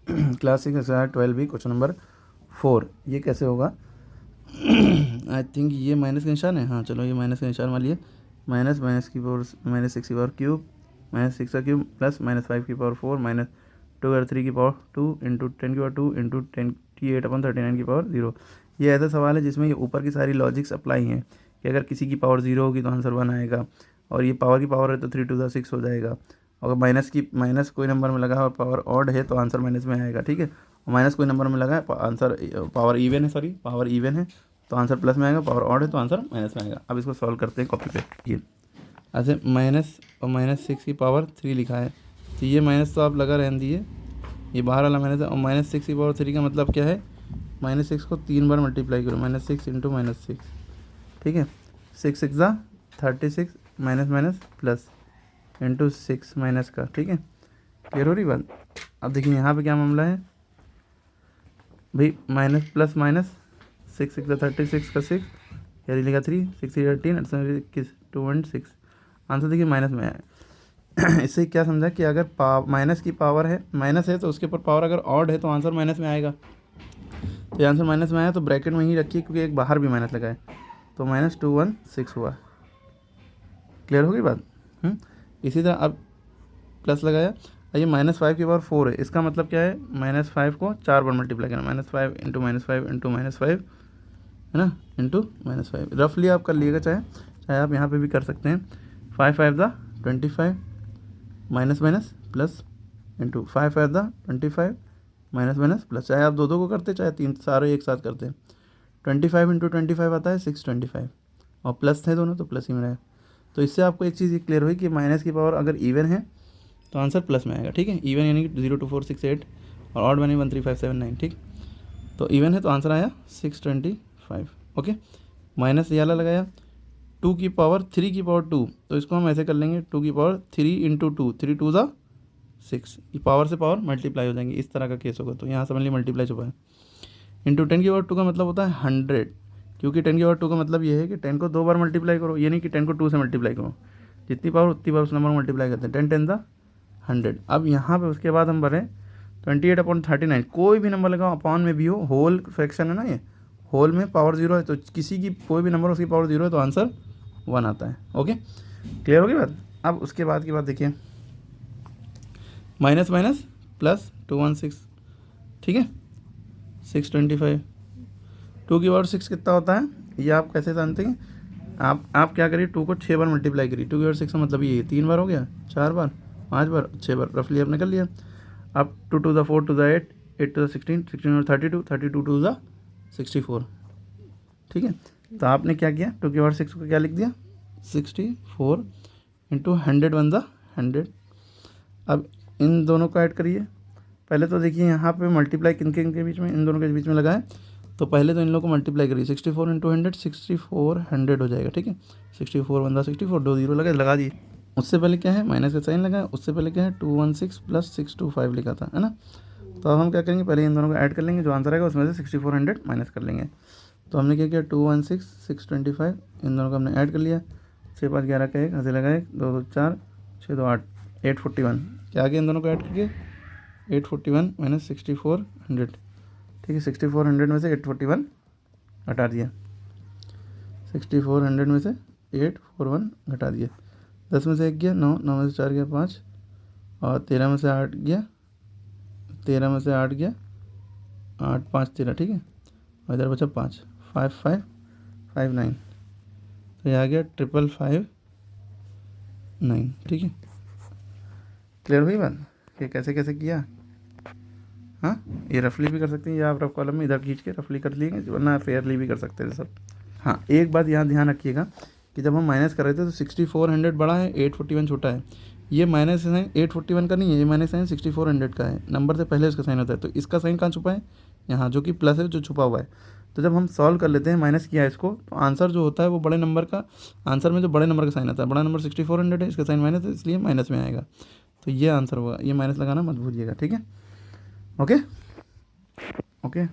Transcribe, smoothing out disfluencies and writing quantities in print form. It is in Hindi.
Class 6 exercise 12 question number 4। ये कैसे होगा? आई थिंक ये माइनस का निशान है। हाँ चलो, ये माइनस का निशान वाली है। माइनस माइनस की पावर माइनस 6 की पावर क्यूब माइनस 6 का क्यूब प्लस माइनस 5 की पावर 4 माइनस 2/3 की पावर 2 इंटू 10 की पावर 2 इंटू 28/39 की पावर 0। ये ऐसा सवाल है जिसमें ये ऊपर की सारी लॉजिक्स अप्लाई हैं कि अगर किसी की पावर 0 होगी तो आंसर 1 आएगा, और ये पावर की पावर है तो 3 to the 6 हो जाएगा। अगर माइनस कोई नंबर में लगा है और पावर ऑड है तो आंसर माइनस में आएगा, ठीक है। और माइनस कोई नंबर में लगा है आंसर पावर इवन है तो आंसर प्लस में आएगा, पावर ऑड है तो आंसर माइनस में आएगा। अब इसको सॉल्व करते हैं कॉपी पे। ये ऐसे माइनस और -6 की पावर 3 लिखा है, तो ये माइनस तो आप लगा रहने दिए, ये बाहर वाला माइनस है। और -6 की पावर 3 का मतलब क्या है? -6 को 3 बार मल्टीप्लाई करो, -6 इंटू -6, ठीक है। 6 6 ज़ा 36 minus minus plus into 6 minus का, ठीक है। क्लियर हो रही बात? अब देखिए यहाँ पे क्या मामला है भाई, माइनस प्लस माइनस 6 6 36 का 6, यानी लिखा 3 6 18 2 1 6। आंसर देखिए माइनस में है। इससे क्या समझा कि अगर माइनस की पावर है, माइनस है तो उसके ऊपर पावर अगर ऑड है तो आंसर माइनस में आएगा। तो ये आंसर माइनस में आया तो ब्रैकेट में ही रखिए, क्योंकि एक बाहर भी माइनस लगा है, तो -216 हुआ। क्लियर हो गई बात? इसी तरह अब प्लस लगाया, ये -5 की पावर 4 है, इसका मतलब क्या है? -5 को 4 बार मल्टीप्लाई करना, -5 इंटू -5 इंटू -5 है ना, इंटू -5। रफली आप कर लीजिएगा, चाहे आप यहाँ पे भी कर सकते हैं। 5 5 दा 25 माइनस माइनस प्लस इंटू 5 5 दा 25 माइनस माइनस प्लस। चाहे आप दो को करते, चाहे 3 सारे एक साथ करते हैं। 25 इंटू 25 आता है 625, और प्लस थे दोनों तो प्लस ही में रहे। तो इससे आपको एक चीज़ क्लियर हुई कि माइनस की पावर अगर इवन है तो आंसर प्लस में आएगा, ठीक है। इवन यानी कि 0 2 4 6 8 और ऑड बने 1 3 5 7 9, ठीक। तो इवन है तो आंसर आया 625। ओके, माइनस याला लगाया 2 की पावर 3 की पावर 2, तो इसको हम ऐसे कर लेंगे 2 की पावर 3 इंटू 2, 3 2 ज़ा 6। ये पावर से पावर मल्टीप्लाई हो जाएंगे, इस तरह का केस होगा। तो यहाँ समझ लीजिए मल्टीप्लाई छुपा है। इंटू 10 की पावर 2 का मतलब होता है 100, क्योंकि 10 की पावर 2 का मतलब ये है कि 10 को 2 बार मल्टीप्लाई करो, ये नहीं कि 10 को 2 से मल्टीप्लाई करो। जितनी पावर उतनी बार उस नंबर मल्टीप्लाई करते हैं। 10 10 दा 100। अब यहाँ पे उसके बाद हम भरें 28/39, कोई भी नंबर लगाओ, अपॉन में भी हो, होल फ्रैक्शन है ना, ये होल में पावर 0 है, तो किसी की कोई भी नंबर उसकी पावर 0 है तो आंसर 1 आता है। ओके, क्लियर होगी बात? अब उसके बाद की बात देखिए, माइनस माइनस प्लस 216, ठीक है, 625। 2 की पावर 6 कितना होता है, ये आप कैसे जानते हैं? आप क्या करिए, 2 को 6 बार मल्टीप्लाई करिए। 2 की पावर 6 का मतलब ये 3 बार हो गया, 4 बार, 5 बार, 6 बार, रफली आपने कर लिया। अब 2 to the 4 to the 8, 8 to the 16, 16 और 32, 32 to the 64, ठीक है। तो आपने क्या किया, 2 की पावर 6 को क्या लिख दिया, 64 इंटू 100 1 द 100। अब इन दोनों को ऐड करिए। पहले तो देखिए यहाँ पे मल्टीप्लाई किन के बीच में, इन दोनों के बीच में लगा है, तो पहले तो इन लोगों को मल्टीप्लाई करिए। 64 इंटू 100 6400 हो जाएगा, ठीक है। 64 1 द 64, 2 0 लगा दिए। उससे पहले क्या है, माइनस का साइन लगा है। उससे पहले क्या है, 216 प्लस 625 लिखा था, है ना। तो अब हम क्या करेंगे, पहले इन दोनों को ऐड कर लेंगे, जो आंसर आएगा उसमें से 6400 माइनस कर लेंगे। तो हमने क्या किया, 216 625, इन दोनों को हमने ऐड कर लिया। 6 5 11 का 1 हंसे लगा 1 2 2 4 6 2 8 841, क्या आ गया इन दोनों को ऐड करके 841 माइनस 6400, ठीक है। 6400 में से 841 घटा दिया, 6400 में से 841 घटा दिया। 10 में से 1 गया 9, 9 में से 4 गया 5, और 13 में से 8 गया, 13 में से 8 गया 8 5 13, ठीक है। और इधर बचा 5 5 5 5 9, तो ये आ गया 555 9, ठीक है। क्लियर हुई बात कि कैसे कैसे किया? हाँ, ये रफली भी कर सकते हैं, या आप रफ कॉलम में इधर खींच के रफली कर लेंगे, वरना फेयरली भी कर सकते हैं सब। हाँ, एक बात यहाँ ध्यान रखिएगा कि जब हम माइनस कर रहे थे तो 6400 बड़ा है, 841 छोटा है। ये माइनस साइन 841 का नहीं है, ये माइनस साइन 6400 का है। नंबर से पहले इसका साइन होता है, तो इसका साइन कहाँ छुपा है, यहाँ, जो कि प्लस है, जो छुपा हुआ है। तो जब हम सॉल्व कर लेते हैं, माइनस किया इसको, तो आंसर जो होता है वो बड़े नंबर का, आंसर में जो बड़े नंबर का साइन आता है, बड़ा नंबर 6400 है, इसका साइन माइनस है, इसलिए माइनस में आएगा। तो ये आंसर होगा, ये माइनस लगाना मत भूलिएगा, ठीक है। Okay okay.